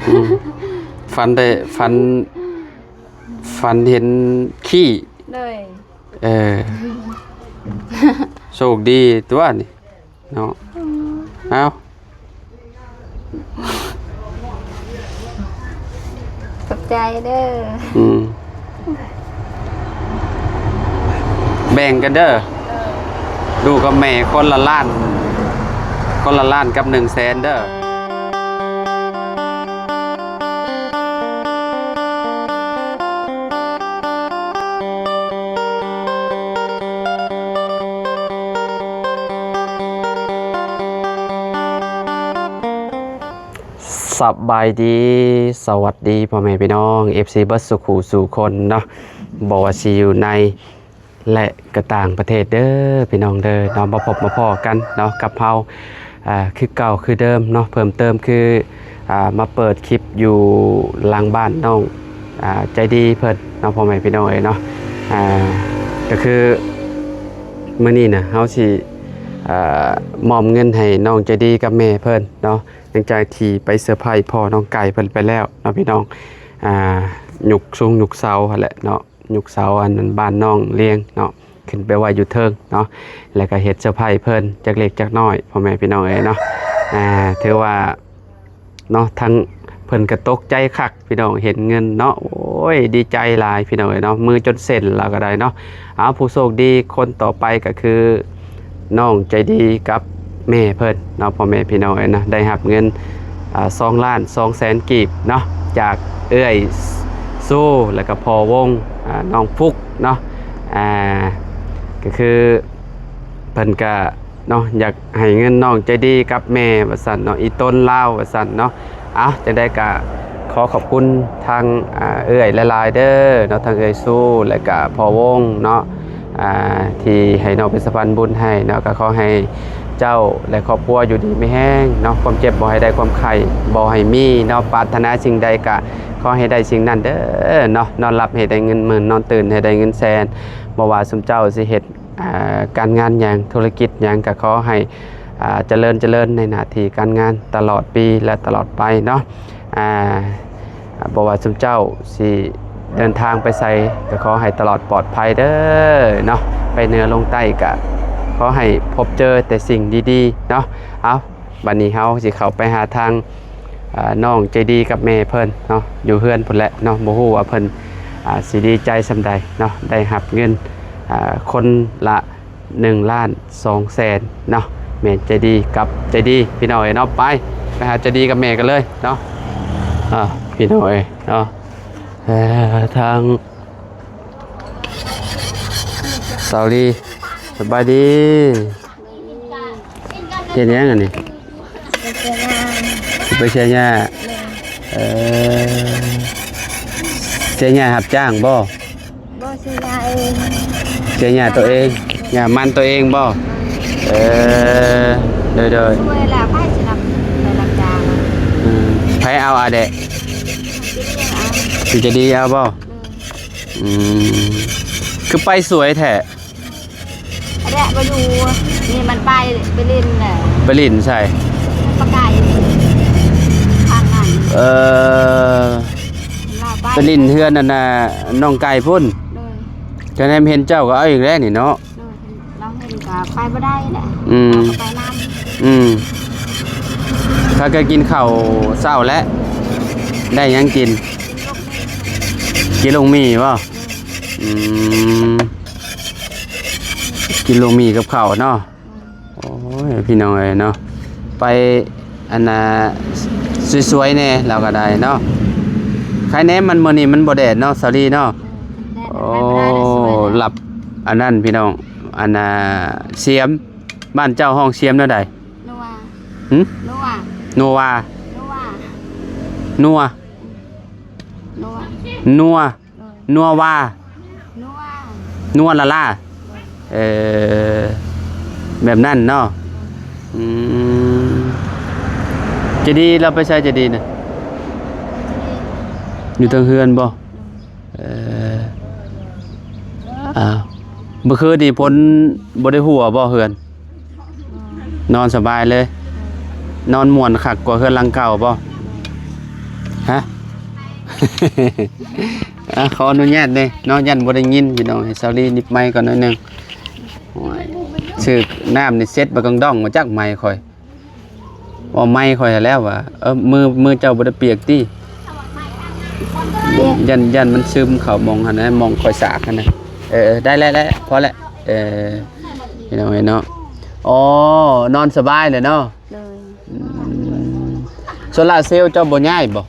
อืมฟันได้ฟันเห็นขี้เลยเออโชคดีตัวนี่เนาะเอาขอบใจเด้อแบ่งกันเด้อดูกับแม่คนละล้านกับ100,000เด้อสบายดีสวัสดีพ่อแม่พี่น้อง FC เบิร์ดสุขูสู่คนเนาะบอกว่าสิอยู่ในและกระต่างประเทศเด้อพี่น้องเด้อเนาะมาพบมาพอกันเนาะกับเฮาคือเก่าคือเดิมเนาะเพิ่มเติมคือมาเปิดคลิปอยู่หลังบ้านน้องใจดีเพิ่นเนาะพ่อแม่พี่น้องเนาะก็คือมื้อนี้นะเฮาสิมอบเงินให้น้องใจดีกับแม่เพิ่นเนาะหลังจากที่ไปเซอร์ไพรส์พ่อน้องไก่เพิ่นไปแล้วเนาะพี่น้องหยุกซุงหยุกเสาหั่นแหละเนาะหยุกเสาอันนั้นบ้านน้องเลี้ยงเนาะขึ้นไปไว้อยู่เทิงเนาะแล้วก็เฮ็ดเซอร์ไพรส์เพิ่นจักเล็กจักน้อยพ่อแม่พี่น้องเนาะถือว่าเนาะทั้งเพิ่นก็ตกใจคักพี่น้องเห็นเงินเนาะโอ้ยดีใจหลายพี่น้องเนาะมือจนเส้นแล้วก็ได้เนาะเอาผู้โชคดีคนต่อไปก็คือน้องใจดีกับแม่เพิ่นเนาะพ่อแม่พี่น้องนะได้รับเงิน2,200,000 กีบเนาะจากเอื้อยสู้แล้วก็พอวงน้องฟุกเนาะก็คือเพิ่นก็เนาะอยากให้เงินน้องใจดีกับแม่ว่าซั่นเนาะอีต้นลาวว่าซั่นเนาะเอาจังได้ก็ขอขอบคุณทางเอื้อยหลายๆเด้อเนาะทางเอื้อยสู้แล้วก็พอวงเนาะที่ให้น้องเป็นสะพานบุญให้เนาะก็ขอให้เจ้าและครอบครัวอยู่ดีไม่แห้งเนาะความเจ็บบ่ให้ได้ความไข้บ่ให้มีเนาะปรารถนาสิ่งใดก็ขอให้ได้สิ่งนั้นเด้อเนาะนอนหลับให้ได้เงินหมื่นนอนตื่นให้ได้เงินแสนบ่ว่าสมเจ้าสิเฮ็ดการงานหยังธุรกิจหยังก็ขอให้เจริญในหน้าที่การงานตลอดปีและตลอดไปเนาะบ่ว่าสมเจ้าสิเดินทางไปไสก็ขอให้ตลอดปลอดภัยเด้อเนาะไปเหนือลงใต้ก็ขอให้พบเจอแต่สิ่งดีๆเนาะเอาบัดนี้เฮาสิเข้าไปหาทางน้องใจดีกับแม่เพิ่นเนาะอยู่เฮือนพุ่นแหละเนาะบ่ฮู้ว่าเพิ่นสิดีใจส่ำใดเนาะได้รับเงินคนละ1,200,000เนาะแม่ใจดีกับใจดีพี่น้องเนาะไปหาใจดีกับแม่กันเลยเนาะพี่น้องเนาะทางสาวดีสบายดีเฮ็ดหยังอันนี้ไปเชียร์หญ้าเชียร์หญ้ารับจ้างบ่เชียร์ยาเอง เชียร์หญ้าตัวเองหญ้ามันตัวเองบ่เด้อช่วยแล้วไพ่จะรับไปรับจ้างไผเอาเดะสิจะดีเอาบ่คือไปสวยแท้แรกมาอยู่นี่มันไปเล่นแหละไปลินใช่ประกายทางนั้นไปลินเฮือนนั่นน่ะน้องไก่พุ่นจะแนมเห็นเจ้าก็เอาอีกแล้วนี่เนาะน้องเห็นก็ไปบ่ได้แหละไปน้ำถ้าก็กินข้าวเช้าแล้วได้ยังกินลงมีป่ะกินลงมีกับข้าวเนาะโอ้ยพี่น้องเอ้ยเนาะไปอันน่ะสวยๆแน่เราก็ได้เนาะใครแน่มันมื้อนี้มันบ่แดดเนาะสาลีเนาะโอ้หลับอันนั้นพี่น้องอันน่ะเสียมบ้านเจ้าห้องเสียมเนาะใดนัวละล่าแบบนั้นเนาะจะดีเราไปใช้จะดีนะอยู่ทางเฮือนบ่เมื่อคืนนี่พ้นบ่ได้หัวบ่เฮือนนอนสบายเลย นอนม่วนคักกว่าเฮือนหลังเก่าบ่ฮะ ขออนุญาตเด้เนาะยันบ่ได้ยินพี่น้องให้ซาลีนิบไมค์ก่อนหน่อยหนึงโอ้ยชื่อน้ำนี่เซ็ตบ่กังด้องมาจากไมค์ข่อยว่าไมค์ข่อยแล้วว่ามือเจ้าบ่ได้เปียกติ ยันมันซึมเข้ามองหั่นนะมองข่อยสากหั่นนะได้แล้วพอแล้วพี่น้องเนาะอ๋อนอนสบายเลยเนาะ เลย โซล่าร์เซลล์เจ้าบ่ย้ายบ่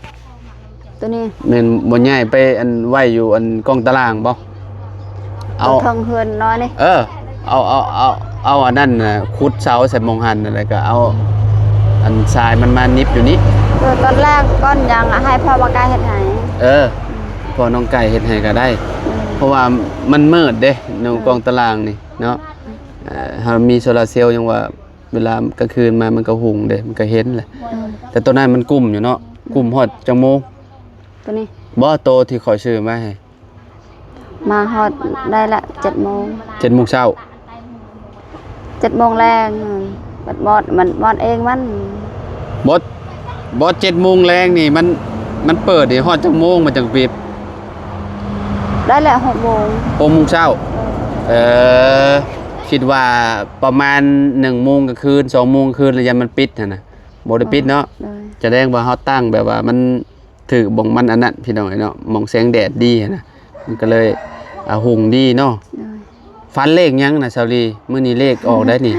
ตัวนี้ แม่นบ่ย้ายไปอันไว้อยู่อันกองตารางบ่เอา ตัวทองเฮือนน้อยนี่ เอาอันนั้นน่ะขุดเสาใส่มองหันอะไรก็เอาอันทรายมันมานิบอยู่นี่ ตอนแรกก้อนยังให้พ่อมากายเฮ็ดให้ พอน้องไก่เฮ็ดให้ก็ได้ เพราะว่ามันมืดเด้ในกองตารางนี่เนาะถ้ามีโซลาร์เซลล์ยังว่าเวลากลางคืนมามันก็หุงเด้มันก็เห็นแหละแต่ตัวนั้นมันกุ่มอยู่เนาะกุ่มฮอดจังโมง ตัวนี้ บ่โตที่ขอยซื้อมาให้ มาฮอดได้ละ7 โมง 7 โมงเช้า 7 โมงแรงมันบอดเองมัน บ่7 โมงแรงนี่มันเปิดนี่ฮอดจังโมงมันจังปิด ได้ละ6 โมง 6 โมงเช้าคิดว่าประมาณ1 โมงกลางคืน2 โมงคืนแล้วยันมันปิดหั่นน่ะบ่ได้ปิดเนาะ เลย จะแดงว่าเฮาตั้งแบบว่ามันถือบ่งมันอันนั้นพี่น้องเนาะมองแสงแดดดีหั่นน่ะมันก็เลยหุงดีเนาะ เลย ฟันเลขยังน่ะซาลีมื้อนี้เลขออกได้นี่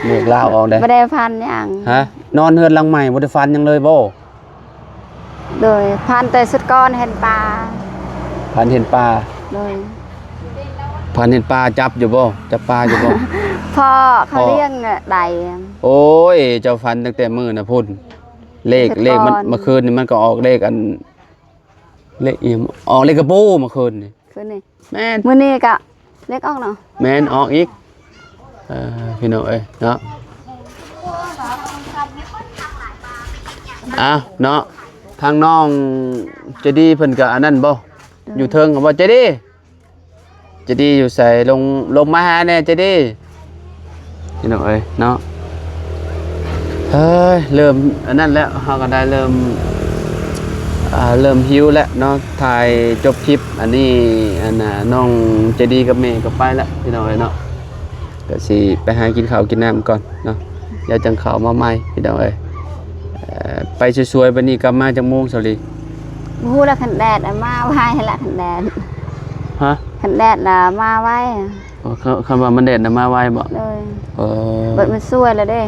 เลขลาวออกได้ บ่ได้พันหยัง ฮะนอนเฮือนหลังใหม่บ่ได้ฟันหยังเลยบ่ เลยพันแต่สุดก้อนเห็นปลา พันเห็นปลา เลย พันเห็นปลาจับอยู่บ่จับปลาอยู่บ่ พ่อเขาเลี้ยงได โอ้ยเจ้าฟันตั้งแต่มื้อน่ะพุ่นเลขมันเมื่อคืนนี่มันก็ออกเลขอันเลขอีหยังออกเลขกระปูเมื่อคืนนี่ คือนี่ แม่น มื้อนี้ก็เล็กออกเนาะ แม่นออกอีกพี่น้องเอ้ยเนาะเนาะทางน้องเจดีเพิ่นก็อันนั้นบ่อยู่เทิงก็บ่เจดีอยู่ใส่ลงมาหาแน่เจดีพี่น้องเอ้ยเนาะเฮ้ยเริ่มอันนั้นแล้วเฮาก็ได้เริ่มหิวแล้วเนาะถ่ายจบคลิปอันนี้อันน่ะน้องเจดีกับแม่ก็ไปแล้วพี่น้องเอ้ยเนาะก็สิไปหากินข้าวกินน้ำก่อนเนาะเดี๋ยวจังเข้ามาใหม่พี่น้องเอ้ยไปสวยๆบัดนี้กลับมาจังโมงซะลิ ฮู้ละคันแดดมาไว้ละคันแดด ฮะ คันแดดน่ะมาไว้ คำว่ามันแดดน่ะมาไวบ่ เลย เ เบิดมันสวยแล้วเด้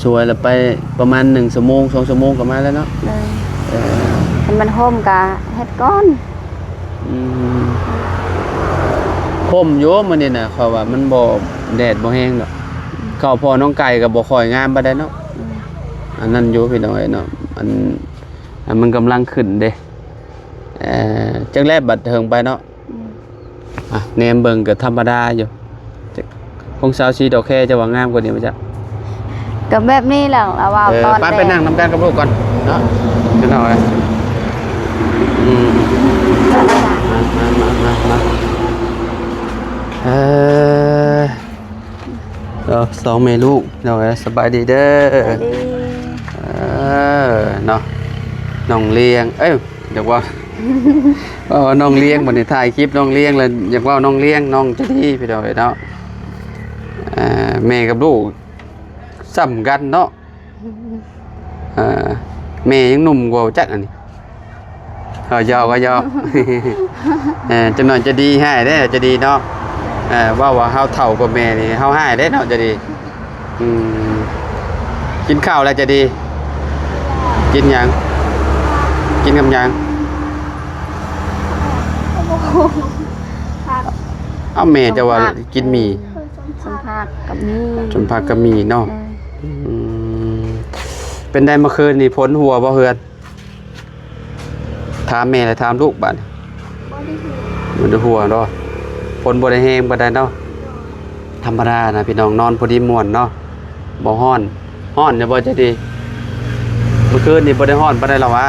สวยแล้วไปประมาณ1 ชั่วโมง2 ชั่วโมงก็มาแล้วเนาะ เลยคันมันห่มก็เฮ็ดก้อน คมอยู่มื้อนี้น่ะเขาว่ามันบ่แดดบ่แห้งดอกข้าวพอน้องไก่ก็บ่ค่อยงามปานใดเนาะอันนั้นอยู่พี่น้อยเนาะมันกำลังขึ้นเด้จักแลบัดเทิงไปเนาะแนมเบิ่งก็ธรรมดาอยู่ของสาวสีดอกแค่จะว่างามกว่านี้บ่จ๊ะ ก็แบบนี้แหละเราว่าตอน ไปนั่งน้ำกันกับลูกก่อนเนาะพี่น้อยมาสองเมลูกเนาะสบายดีเด้อเนาะน้องเลี้ยงอยากว่าน้องเลี้ยงวันนี้ถ่ายคลิปน้องเลี้ยงเลยอยากว่าน้องเลี้ยงน้องจะดีพี่น้อยเนาะแม่กับลูกซ้ำกันเนาะแม่ยังหนุ่มกว่าจักอันนี้ยอก็ยอ จะหน่อยจะดีให้ได้จะดีเนาะว่าเฮาเฒ่ากว่าแม่นี่เฮาให้ได้เนาะจะดีกินข้าวแล้วจะดีกินหยังกินกับหยังเอาแม่จะว่ากินหมี่ สัมภาษณ์กับมี จนพักกับหมี่เนาะเป็นได้เมื่อคืนนี่พ้นหัวบ่เฮือนถามแม่และถามลูกบัดมันได้หัวเนาะพ้นบ่ได้แห้งบ่ได้เนาะธรรมดานะพี่น้องนอนพอดีม่วนเนาะบ่ฮ้อนจะบ่จะดีเมื่อคืนนี่บ่ได้ฮ้อนบ่ได้หรอวะ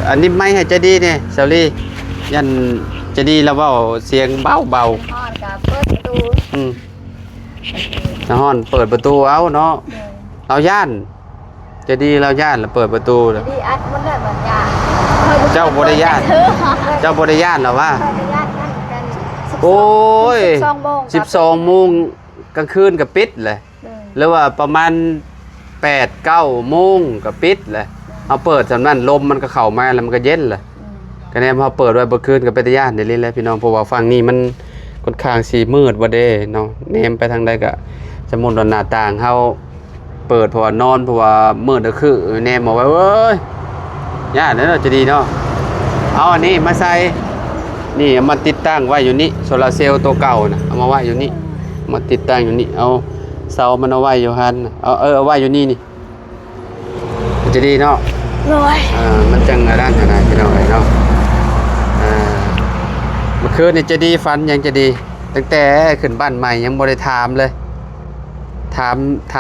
อันนี้ไม่ให้จะดีเนี่ยเซลลี่ยันจะดีแล้วเว้าเสียงเบา ฮอดกับเปิดประตู น้าฮ้อนเปิดประตูเอาเนาะเราย่านจะดีเราย่านแล้วเปิดประตูเลย ดีอัดมันได้บัญญา เจ้าบ่ได้ย่านเจ้าบ่ได้ย่านหรอวะ ญาตินั่นกัน โอ้ย 12 โมง 12 โมงกลางคืนก็ปิดเลยหรือว่าประมาณ8-9 โมงก็ปิดเลยเอาเปิดสำนั้นลมมันก็เข้ามาแล้วมันก็เย็นเลยก็แน่พอเปิดไว้เมื่อคืนก็เป็นตาย่านได้เลยแหละพี่น้องเพราะว่าฝั่งนี้มันค่อนข้างสีมืดบ่เด้เนาะแนมไปทางใดก็สมมุติว่าหน้าต่างเฮาเปิดเพราะว่านอนเพราะว่ามืดก็คือแนมเอาไว้เว้ยย่านนั้นจะดีเนาะเอาอันนี้มาใส่นี่เอามาติดตั้งไว้อยู่นี่โซลาร์เซลล์ตัวเก่านะเอามาไว้อยู่นี่มาติดตั้งอยู่นี่เอาเสามันเอาไว้อยู่หั่นเอาไว้อยู่นี่นี่จะดีเนาะ โอ้ย มันจังด้านขนาดพี่น้องเนาะเมื่อคืนนี่จะดีฟันยังจะดีตั้งแต่ขึ้นบ้านใหม่ยังบ่ได้ถามเลยถ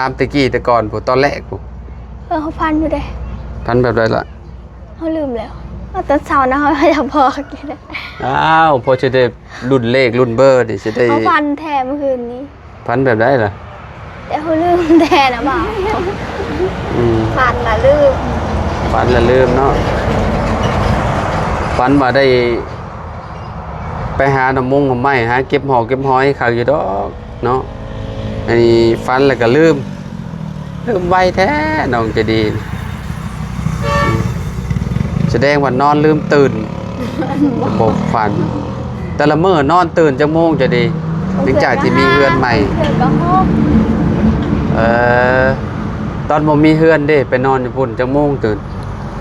ามตะกี้แต่ก่อนผมตอนแรกผม เขาพันอยู่เด้ พันแบบไรล่ะ เขาลืมแล้วตอนเช้านะเขาอยากบอกกินเลย อ้าวพอจะได้รุ่นเลขรุ่นเบอร์ดิจะได้ เขาพันแทนเมื่อคืนนี้ พันแบบไรล่ะ แต่เขาลืมแทนนะบ่าว พันน่ะลืม ฝันละลืมเนาะฝันว่าได้ไปหาหน่อมงหน่อไม้หาเก็บหอเก็บหอยขายอยู่ดอกเนาะอันนี้ฝันแล้วก็ลืมไวแท้น้องจะดีแสดงว่านอนลืมตื่นบอกฝัน แต่ละมื้อนอนตื่นจักโมงจะดีหลังจากที่มีเฮือนใหม่ เพื่อนก็ห้อง ตอนบ่มีเฮือนเด้ไปนอนอยู่พุ่นจักโมงตื่น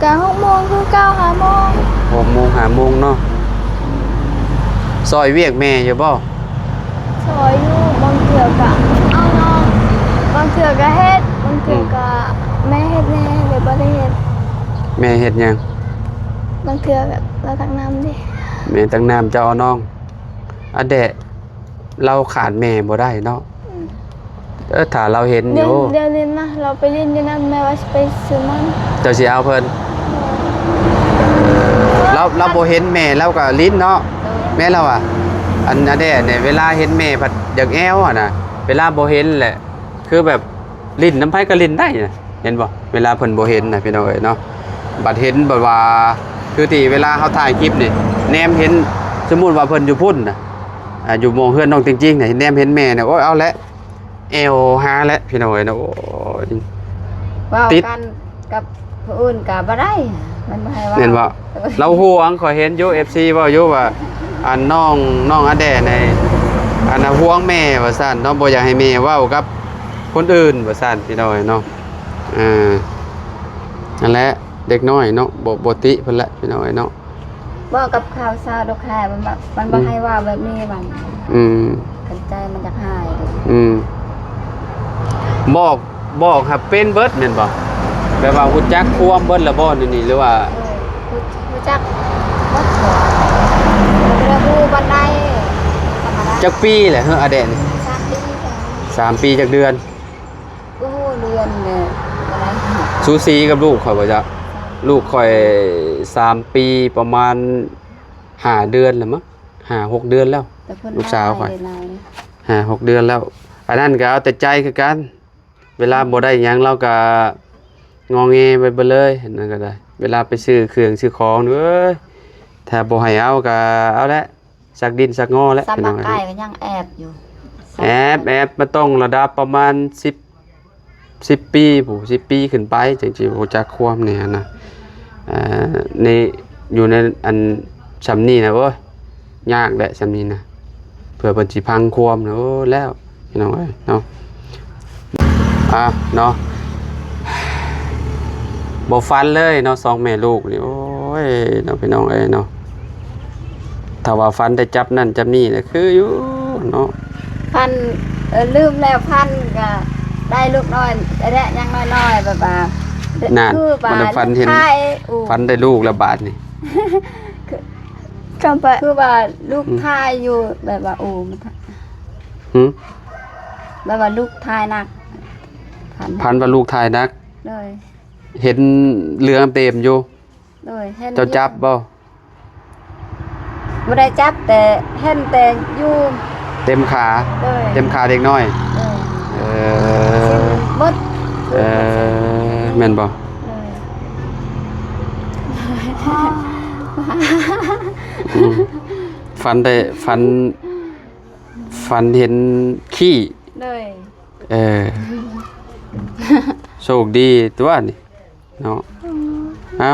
กะ6 โมงคือ9 5 โมง 6 โมง5 โมงเนาะซอยเวียกแม่อยู่บ่ ซอยอยู่บางเถื่อกะเอาน้องบางเถื่อกะเฮ็ดบางเถื่อกะแม่เฮ็ดแน่เดี๋ยวบ่ได้เฮ็ด แม่เฮ็ดหยัง บางเถื่อกะเราตักน้ำดิ แม่ตั้งน้ำเจ้าเอาน้องอะแดะเราขาดแม่บ่ได้เนาะถ้าเราเห็น เดี๋ นี่ ยว โอ้ เดี๋ยวนี้นะเราไปเล่นอยู่นั่นแม่ว่าสิไปซื้อมัน เจ้าสิเอาเพิ่นเราบ่เห็นแม่เราก็ลิ้นเนาะแม่เราอ่ะอันอะแดะเนี่ยเวลาเห็นแม่ผัดอยากแอวอ่ะนะเวลาบ่เห็นแหละคือแบบลิ้นน้ำไผก็ลิ้นได้นะเห็นบ่เวลาเพิ่นบ่เห็นน่ะพี่น้องเอ้ยเนาะบัดเห็นแบบว่าคือที่เวลาเฮาถ่ายคลิปนี่แนมเห็นสมมุติว่าเพิ่นอยู่พุ่นน่ะอยู่หมู่เฮือนน้องจริงๆน่ะแนมเห็นแม่น่ะโอ้ยเอาละเอวหาแล้วพี่น้องเอ้ยเนาะโอ้ย ว่า ติด กันกับผู้อื่นกะบ่ได้มันบ่ให้ว่า เห็นบ่เราห่วงขอยเห็นอยู่ FC เว้าอยู่ว่าอันน้องอะแดในอันน่ะห่วงแม่ว่าซั่นเนาะบ่อยากให้แม่เว้ากับคนอื่นว่าซั่นพี่น้องเอ้ยเนาะนั่นแหละเด็กน้อยเนาะบ่ติเพิ่นแหละพี่น้องเอ้ยเนาะ ว่ากับข่าวซาวดอกแคมันแบบมันบ่ให้ว่าแบบนี้มัน อืม กันใจมันจะหายเลย อืมบอกครับเป็นเบิดแม่นบ่แปลว่าฮู้จักความเบิดละบ่นี่หรือว่า รู้จักวัดหัวเรือบูบันไดธรรมดา จักปีแหละเฮ้ออะแดนี่ 3 ปี3 ปีจักเดือน กูเรือนเนี่ยอะไร สูสีกับลูกข่อยบ่จ๊ะลูกข่อย3 ปีประมาณ5 เดือนแล้วมั้ง5-6 เดือนแล้ว แต่เพิ่น ลูกสาวข่อย ได้หลาย 5-6 เดือนแล้วอันนั้นก็เอาแต่ใจคือกัน เวลาบ่ได้หยังเราก็งอแงไปเบิดเลยนั่นก็ได้ เวลาไปซื้อเครื่องซื้อของเอ้ยถ้าบ่ให้เอาก็เอาละสักดินสักงอแล้ว ซ้ำ พี่ มา น้อง ใกล้ก็ยังแอบอยู่ แอบมันต้องระดับประมาณ10 ปีผู้10 ปีขึ้นไปจังสิรู้จักความเนี่ยนะในอยู่ในอันสำนี้นะเว้ยยากแหละสำนี้นะเพื่อเพิ่นสิพังความนะโอ้แล้วพี่น้องเอ้ยเนาะเนาะบ่ฟันเลยเนาะสองแม่ลูกนี่โอ้ยเนาะพี่น้องเอ้ยเนาะถ้าว่าฟันได้จับนั่นจับนี่น่ะคืออยู่เนาะ พันลืมแล้วพันก็ได้ลูกน้อยได้ยังน้อยๆแบบว่า นั่น คือว่า มันฟันเห็น ลูกชายอู้ ฟันได้ลูกละบาทนี่ ก็คือว่าลูกทายอยู่แบบว่าอู้มัน หึ แบบว่าลูกทายหนัก พันว่าลูกทายนัก เลย เห็นเรือเต็มอยู่ เลยเห็น เจ้าจับบ่ บ่ได้จับแต่เห็นแต่อยู่ เต็มขา เลย เต็มขาเด็กน้อย เลย เบิด แม่นบ่ เลย อืมฝันได้ฝันเห็นขี้ เลย เออโชคดีตัวนี่เนาะเอา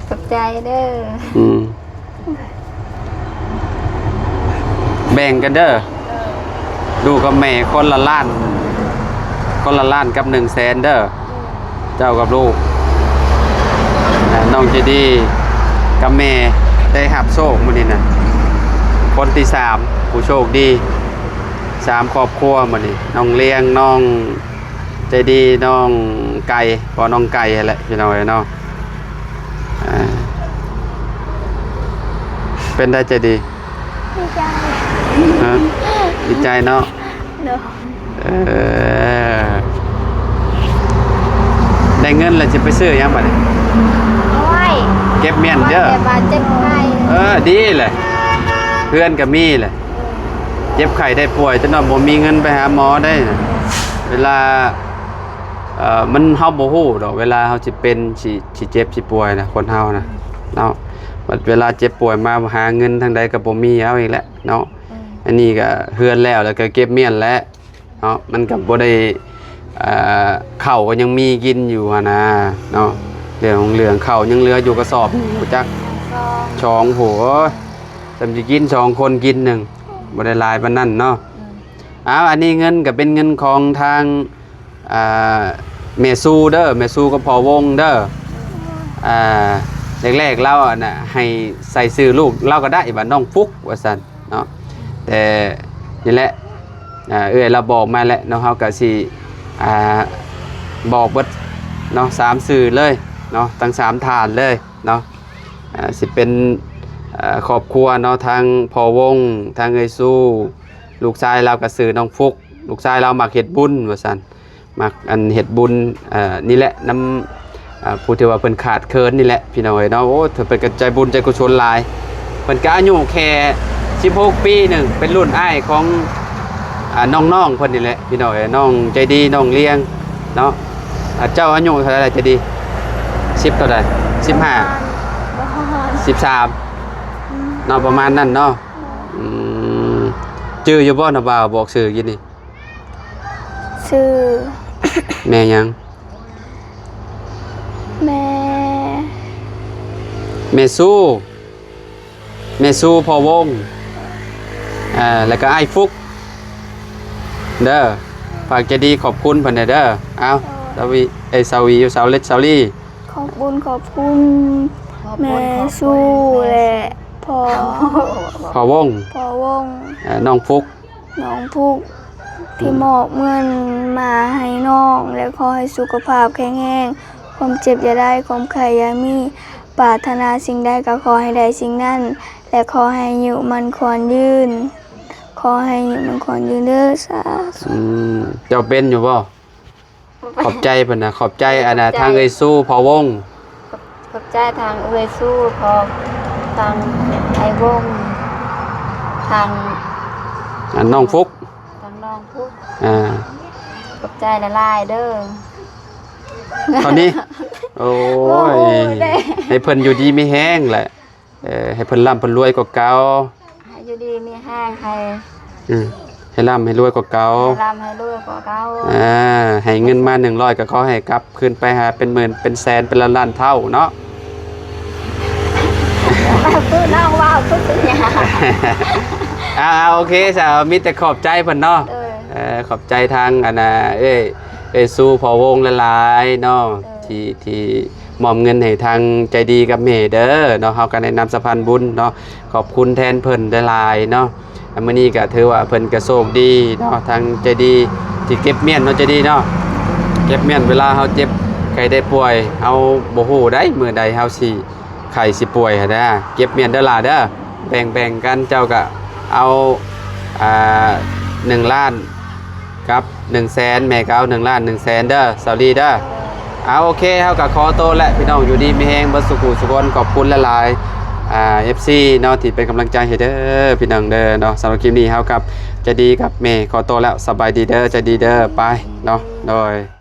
ขอบใจเด้อ อืมแบ่งกันเด้อดูกับแม่คนละล้านกับ100,000เด้อเจ้ากับลูกน้องเจดีกับแม่ได้หับโชคมื้อนี้น่ะคนที่3ผู้โชคดี3ครอบครัวมื้อนี้น้องเลี้ยงน้องใจดีน้องไก่พอน้องไก่นั่นแหละพี่น้องเอ้ยเนาะเป็นได้ใจดี ดีใจ ฮะดีใจเนาะ เด้อ ได้เงินแล้วจะไปซื้อหยังบัดนี้ เอาไว้ เก็บเมียนเด้อ แต่บาดเจ็บไข้ ดีเลยเพื่อนก็มีแหละเจ็บไข้ได้ป่วยจนว่าบ่มีเงินไปหาหมอได้น่ะเวลามันเฮาบ่ฮู้ดอกเวลาเฮาสิเป็นสิเจ็บสิป่วยนะคนเฮานะเนาะบัดเวลาเจ็บป่วยมาหาเงินทางใดก็บ่มีเอาอีกแล้วเนาะอันนี้ก็เฮือนแล้วก็เก็บเมียนแล้วเนาะมันก็บ่ได้ข้าวก็ยังมีกินอยู่หั่นนะเนาะเรื่องข้าวยังเหลืออยู่กระสอบนึงรู้จัก ช่องโหจำจะกิน2 คนกิน1บ่ได้หลายปานนั้นเนาะอันนี้เงินก็เป็นเงินของทางเมซูเด้อเมซูก็พอวงเด้อแรกๆเราน่ะให้ใส่ชื่อลูกเราก็ได้บัดน้องฟุกว่าซั่นเนาะแต่นี่แหละเราบอกมาแล้วเนาะเฮาก็สิบอกเบิดเนาะ3ชื่อเลยเนาะทั้ง3ฐานเลยเนาะสิเป็นครอบครัวเนาะทางพ่อวงทางเอ้ยสู้ลูกชายเราก็ซื้อน้องฟุกลูกชายเรามักเฮ็ดบุญว่าซั่นมักอันเฮ็ดบุญนี่แหละนำผู้ที่ว่าเพิ่นขาดเคินนี่แหละพี่น้องเอ้ยเนาะโอ้เธอเป็นกระจายบุญใจกุศลหลายเพิ่นก็อายุแค่16 ปีหนึงเป็นรุ่นอ้ายของน้องๆเพิ่นนี่แหละพี่น้องเอ้ยน้องใจดีน้องเลี้ยงเนาะเจ้าอายุเท่าไหร่ใจดี10เท่าใด15 13เนาะประมาณนั้นเนาะชื่ออยู่บ่นะบ่าวบอกชื่อกินนี่ ชื่อ แม่ยัง แม่ แม่สู้พอวงแล้วก็ไอ้ฟุกเด้อฝากจะดีขอบคุณเพิ่นเด้อเอาสวีอยู่สาวเล็กสาวลี่ ขอบคุณแม่สู้และพอวง วง น้องฟุก น้องพุกที่มอบเงินมาให้น้องและขอให้สุขภาพแข็งแรงความเจ็บอย่าได้ความไข้อย่ามีปรารถนาสิ่งใดก็ขอให้ได้สิ่งนั้นและขอให้อยู่มันควรยืนขอให้อยู่มันควรยืนเด้อสาธุ เจ้าเป็นอยู่บ่ขอบใจเพิ่นน่ะขอบใจทางเอ้ยสู้พอวง ขอบใจทางเวสู้พอทางไอวงทาง น้องฟุก ทางน้องพุก ขอบใจละลายเด้อ ตอนนี้ โอ้ยให้เพิ่นอยู่ดีมีแห้งแหละให้เพิ่นร่ำเพิ่นรวยกว่าเก่า ให้อยู่ดีมีแห้งให้ ให้ร่ำให้รวยกว่าเก่า รำให้รวยกว่าเก่า ให้เงินมา100ก็ขอให้กลับคืนไปหาเป็นหมื่นเป็นแสนเป็นล้านเท่าเนาะ คือน้องว่าคือสิหยา โอเคสาวมีแต่ขอบใจเพิ่นเนาะขอบใจทางเอ้ยสู้พอวงหลายๆเนาะที่มอบเงินให้ทางใจดีกับแม่เด้อเนาะเฮาก็ได้นำสะพานบุญเนาะขอบคุณแทนเพิ่นหลายๆเนาะมื้อนี้ก็ถือว่าเพิ่นก็โชคดีเนาะทางใจดีที่เก็บเมียนเนาะใจดีเนาะเก็บเมียนเวลาเฮาเจ็บใครได้ป่วยเฮาบ่ฮู้ได้มื้อใดเฮาสิไข้สิป่วยหั่นนะเก็บเมียนเด้อล่ะเด้อแบ่งกันเจ้าก็เอา1 ล้านกับ100,000แม่ก็เอา1 ล้าน100,000เด้อสาวดีเด้อโอเคเฮาก็ขอโตแล้วพี่น้องอยู่ดีมีแฮงบ่สุขุสุขนขอบคุณหลายๆ FC เนาะที่เป็นกำลังใจให้เด้อพี่น้องเด้อเนาะสำหรับคลิปนี้เฮากับจะดีกับแม่ขอตัวแล้วสบายดีเด้อจะดีเด้อไปเนาะโดย